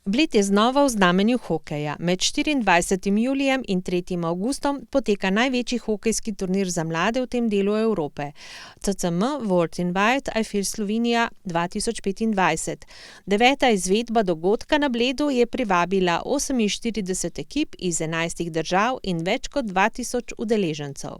Bled je znova v znamenju hokeja. Med 24. julijem in 3. avgustom poteka največji hokejski turnir za mlade v tem delu Evrope. CCM World Invite I Feel Slovenia 2025. 9. izvedba dogodka na Bledu je privabila 48 ekip iz 11 držav in več kot 2000 udeležencev.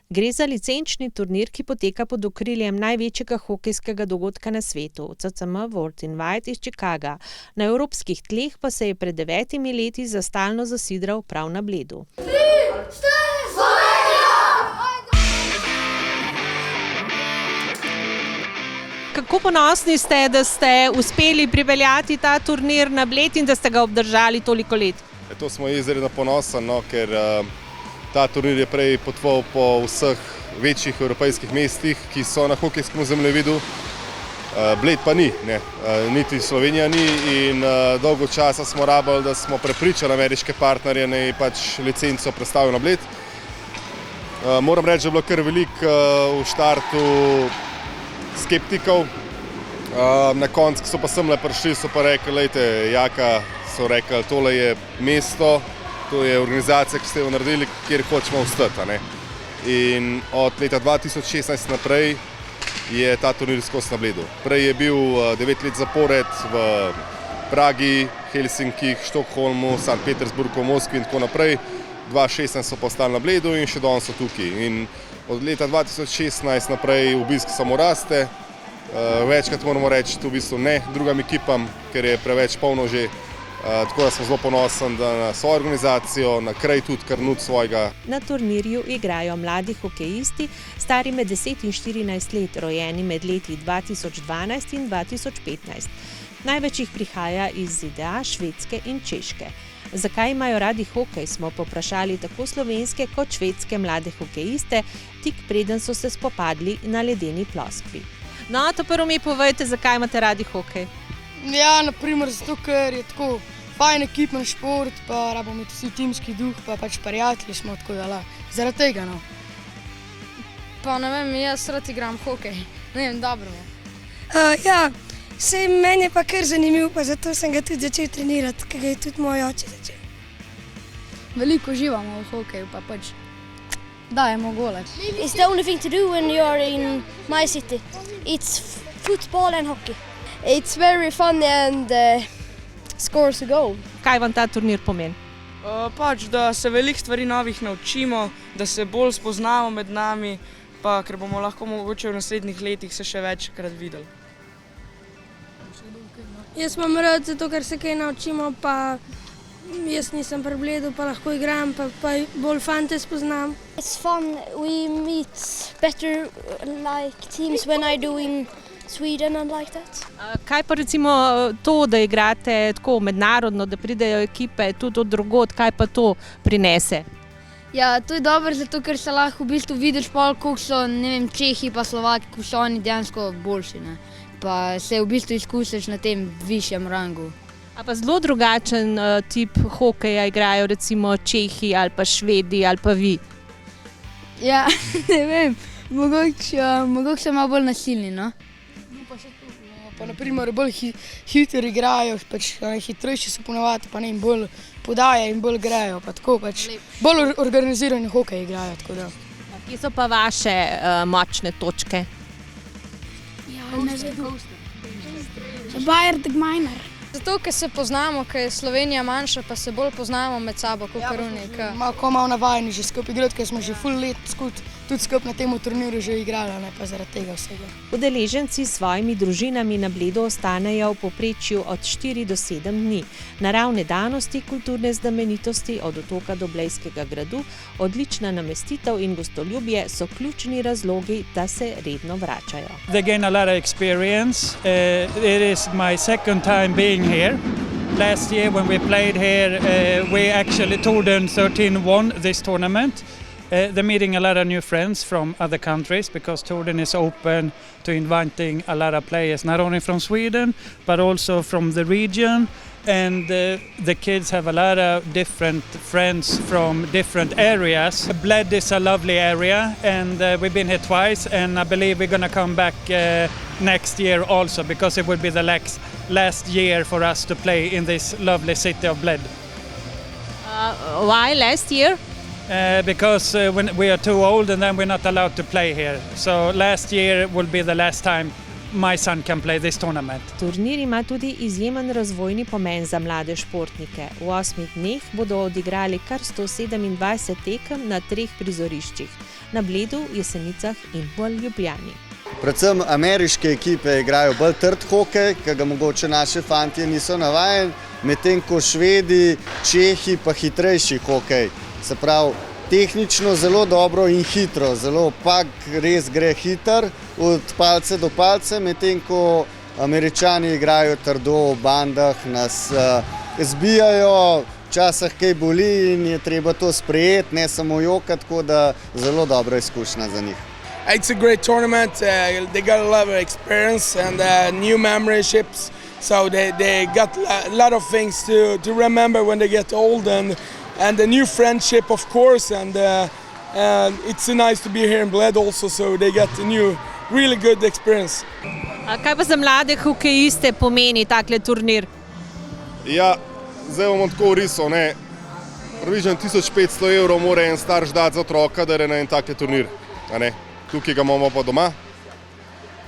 Gre za licenčni turnir, ki poteka pod okriljem največjega hokejskega dogodka na svetu, CCM World Invite iz Chicaga. Na evropskih tleh pa se je pred 9 leti za stalno zasidral prav na Bledu. 3, 4, Slovenija! Kako ponosni ste, da ste uspeli pripeljati ta turnir na Bled in da ste ga obdržali toliko let? To smo izredno ponosni, ker ta turnir je prej potoval po vseh večjih evropskih mestih, ki so na hokejskem zemljevidu. Bled pa ni, niti Slovenija ni in dolgo časa smo rabili, da smo prepričali ameriške partnerje, naj pač licenco predstavijo na Bled. Moram reči, da je bilo kar veliko v štartu skeptikov. Na koncu, ko so pa semle prišli, so pa rekli, lejte, Jaka, so rekli, tole je mesto, to je organizacija, ki ste jo naredili, kjer hočemo ostati. In od leta 2016 naprej je ta turnir skozi na Bledu. Prej je bil 9 let zapored v Pragi, Helsinkih, Štokholmu, Sankt Petersburgu, Moskvi in tako naprej. 2016 so pa ostali na Bledu in še danes so tukaj. In od leta 2016 naprej obisk samo raste. Večkrat moramo reči, to v bistvu ne drugim ekipam, ker je preveč polno že. Tako da sem zelo ponosen na svojo organizacijo, na kraj tudi, kar nudi svojega. Na turnirju igrajo mladi hokejisti, stari med 10 in 14 let, rojeni med leti 2012 in 2015. Največ jih prihaja iz ZDA, Švedske in Češke. Zakaj imajo radi hokej, smo povprašali tako slovenske kot švedske mlade hokejiste, tik preden so se spopadli na ledeni ploskvi. No, to prvo mi povejte, zakaj imate radi hokej? Ja, naprimer zato, ker je tako fajn ekipni šport, pa rabimo imeti vsi timski duh, pa pač prijatelji smo, tako da zaradi tega, no. Pa ne vem, jaz rad igram hokej, ne vem, dobro mi. Ja, sej meni je pa kar zanimiv, pa zato sem ga tudi začel trenirati, ker ga je tudi moj oče začel. Veliko uživamo v hokeju, pa pač dajemo gole. It's the only thing to do when you're in my city. It's football and hockey. It's very fun and scores a goal. Kaj vam ta turnir pomeni? Pač, da se veliko stvari novih naučimo, da se bolj spoznamo med nami, pa ker bomo lahko mogoče v naslednjih letih se še večkrat videli. Jaz imam rad zato, ker se kaj naučimo, pa jaz nisem pri Bledu, pa lahko igram, pa bolj fante spoznam. It's fun. We meet better like teams when I do in Sweden and like that. Kaj pa recimo to, da igrate tako mednarodno, da pridejo ekipe tudi od drugod, kaj pa to prinese? Ja, to je dobro, zato ker se lahko v bistvu vidiš pol, koliko so, ne vem, Čehi pa Slovaki, ko so oni dejansko boljši, ne. Pa se v bistvu izkusiš na tem višjem rangu. A pa zelo drugačen tip hokeja igrajo recimo Čehi ali pa Švedi ali pa vi? Ja, ne vem, mogoče malo bolj nasilni, no. Pa naprimer bolj hitro igrajo, pač hitrejši so ponavadi, pa ne, in bolj podaja in bolj grejo, pa tako pač bolj organizirani hokej igrajo, tako da. Kje so pa vaše močne točke? Ja, ne vem. Bayern de Gmeiner. Zato, ker se poznamo, ker je Slovenija manjša, pa se bolj poznamo med sabo, kot Rouni. Malo navajeni že skupaj igrati, ker smo že ful let tudi skupaj na tem turnirju že igrali, ne pa zaradi tega vsega. Udeleženci s svojimi družinami na Bledu ostanejo v povprečju od 4 do 7 dni. Naravne danosti, kulturne znamenitosti od otoka do Blejskega gradu, odlična namestitev in gostoljubje so ključni razlogi, da se redno vračajo. They gain a lot of experience. It is my second time being here. Last year when we played here, we actually Torden 13 won this tournament. They're meeting a lot of new friends from other countries because Torden is open to inviting a lot of players, not only from Sweden, but also from the region. And the kids have a lot of different friends from different areas. Bled is a lovely area, and we've been here twice, and I believe we're going to come back next year also because it will be the last year for us to play in this lovely city of Bled. Why last year? Because when we are too old and then we're not allowed to play here. So last year will be the last time my son can play this tournament. Turnir ima tudi izjemen razvojni pomen za mlade športnike. V 8 dneh bodo odigrali kar 127 tekem na 3 prizoriščih: na Bledu, Jesenicah in v Ljubljani. Predvsem ameriške ekipe igrajo bolj trd hokej, ki ga mogoče naši fantje niso navajeni, medtem ko Švedi, Čehi pa hitrejši hokej. Se pravi, tehnično zelo dobro in hitro, zelo pak res gre hiter od palce do palce, medtem ko Američani igrajo trdo v bandah, nas zbijajo, včasih kaj boli in je treba to sprejeti, ne samo jokati, tako da zelo dobra izkušnja za njih. It's a great tournament. They got a lot of experience and new memberships, so they got a lot of things to remember when they get old, and a new friendship, of course, and it's nice to be here in Bled also, so they got a new, really good experience. Kaj pa za mlade hokejiste pomeni takle turnir? Ja, zdaj bomo tako risal, ne. Približno 1500 evrov mora en starš dati za otroka, da je na en takle turnir. A ne. Tukaj ga imamo pa doma,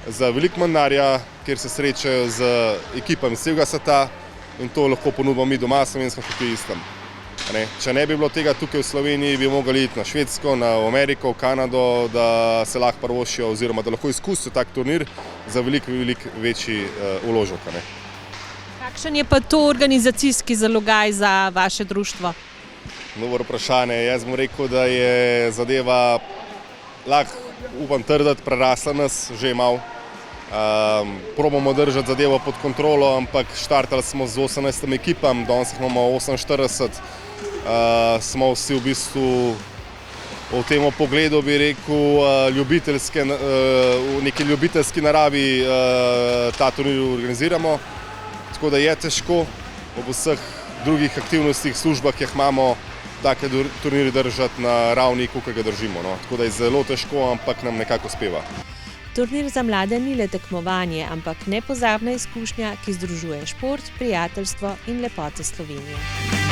za veliko mandarja, kjer se srečajo z ekipami celega sveta, in to lahko ponudimo mi doma slovenskim hokejistom. Če ne bi bilo tega tukaj v Sloveniji, bi mogli iti na Švedsko, na Ameriko, v Kanado, da se lahko prvošijo oziroma da lahko izkusijo tak turnir za veliko večji vložek. Kakšen je pa to organizacijski zalogaj za vaše društvo? Dobro vprašanje. Jaz bom rekel, da je zadeva lahko, upam trditi, prerasla nas že malo. Probamo držati zadevo pod kontrolo, ampak štartali smo z 18 ekipam, danes imamo 48. Smo vsi v bistvu v tem pogledu, bi rekel, v neki ljubiteljski naravi ta turnir organiziramo. Tako da je težko ob vseh drugih aktivnostih, službah, ki jih imamo, take turniri držati na ravni, kot ga držimo. Tako da je zelo težko, ampak nam nekako uspeva. Turnir za mlade ni le tekmovanje, ampak nepozabna izkušnja, ki združuje šport, prijateljstvo in lepote Slovenije.